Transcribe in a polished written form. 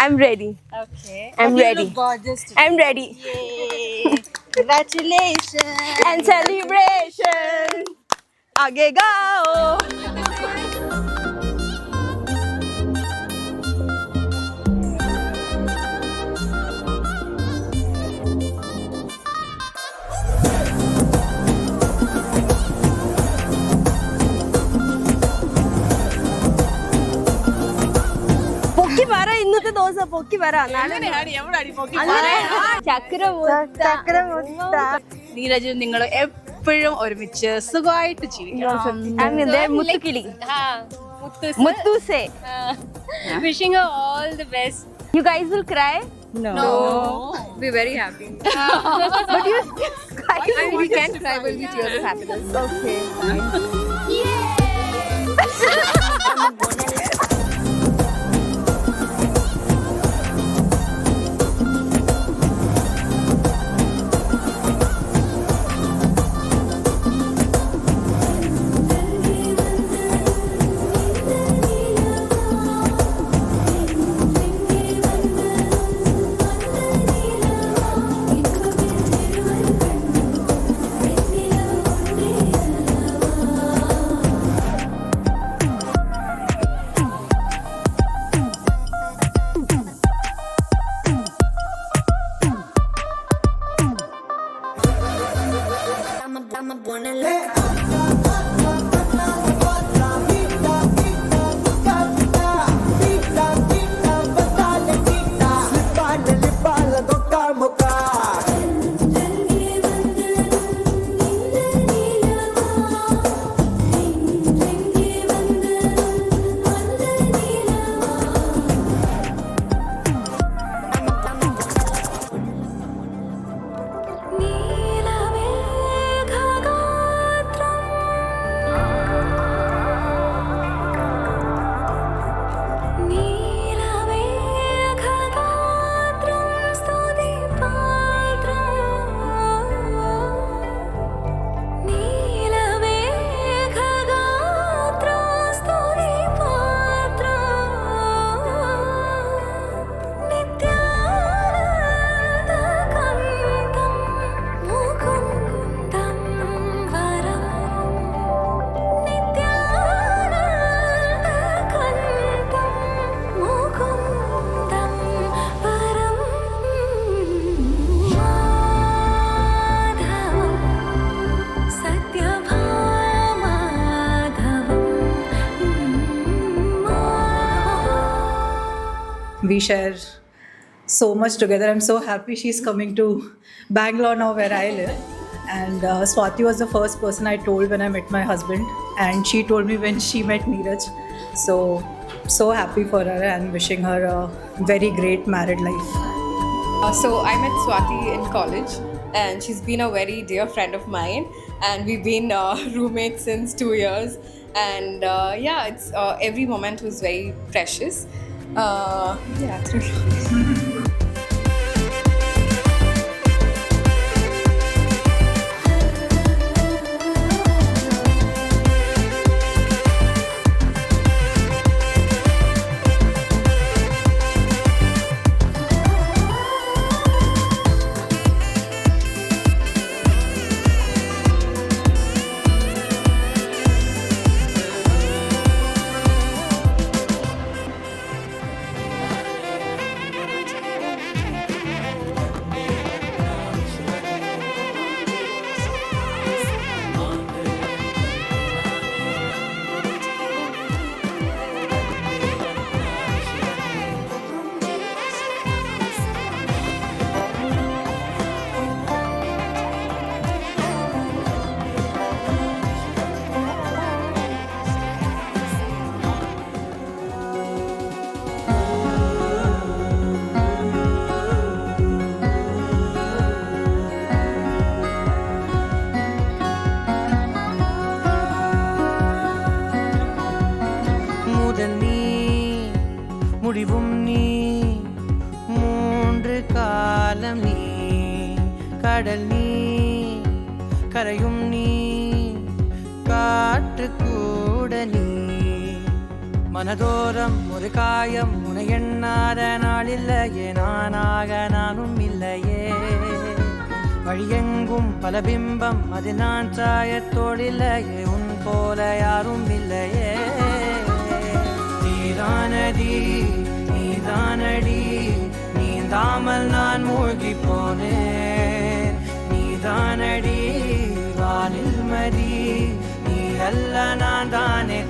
I'm ready. Okay. I'm But you ready. look gorgeous today. I'm ready. Yay. Congratulations. And celebration. आगे गाओ. പൊക്കി പറ ഇന്നത്തെ ദിവസം പൊക്കി പറ ചക്രമുത്ത നീരജും നിങ്ങൾ എപ്പോഴും ഒരുമിച്ച് സുഖമായിട്ട് ജീവിക്കണം. മുത്തുക്കിളി മുത്തൂസേ Wishing her all the best. You guys will cry? No. We're very happy. But you cry. I mean, we can cry, but we tears of happiness. Okay. We share so much together. I'm so happy she's coming to Bangalore now where I live. And Swati was the first person I told when I met my husband, and she told me when she met Neeraj. So happy for her and wishing her a very great married life. So I met Swati in college, and she's been a very dear friend of mine, and we've been roommates since 2 years. And yeah, it's every moment was very precious. Yeah, it's really முடிவும் நீ மூன்று காலம் நீ கடல் நீ கரையும் நீ காற்று கூட நீ மனதோரம் ஒரு காயம் உன எண்ணாத நாள் நாள் இல்லையே நானாக நானும் இல்லையே வழியெங்கும் பல பிம்பம் அது நான் சாயத்தோடில்லையே உன் போல யாரும் இல்லையே நீதானடி நீதானடி நீந்தாமல் நான் மூழ்கி போனேன் நீதானடி வானில் மதி நீ அல்ல நான் தானே